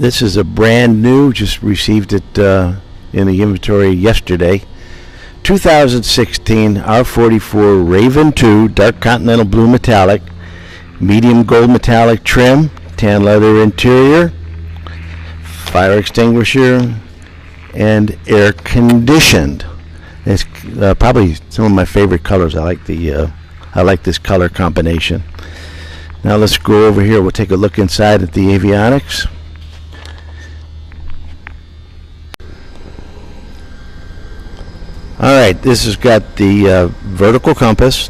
This is a brand new, just received it in the inventory yesterday. 2016 R44 Raven 2 Dark Continental Blue Metallic, medium gold metallic trim, tan leather interior, fire extinguisher, and air conditioned. It's probably some of my favorite colors. I like this color combination. Now let's go over here. We'll take a look inside at the avionics. Alright, this has got the vertical compass,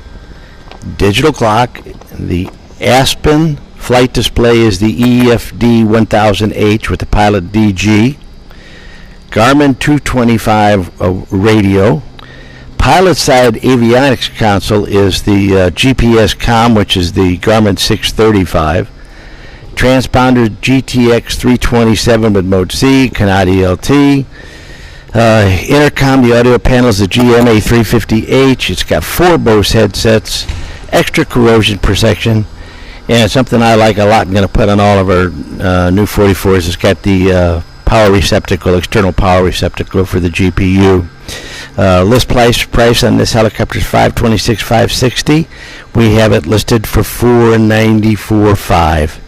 digital clock, the Aspen flight display is the EFD 1000H with the Pilot DG, Garmin 225 radio, pilot side avionics console is the GPS COM, which is the Garmin 635, transponder GTX 327 with mode C, Canadi LT, intercom, the audio panel is the GMA 350H. It's got 4 Bose headsets, extra corrosion protection, and something I like a lot. I'm going to put on all of our new 44s. It's got the power receptacle, external power receptacle for the GPU. List price on this helicopter is $526,560. We have it listed for $494,500.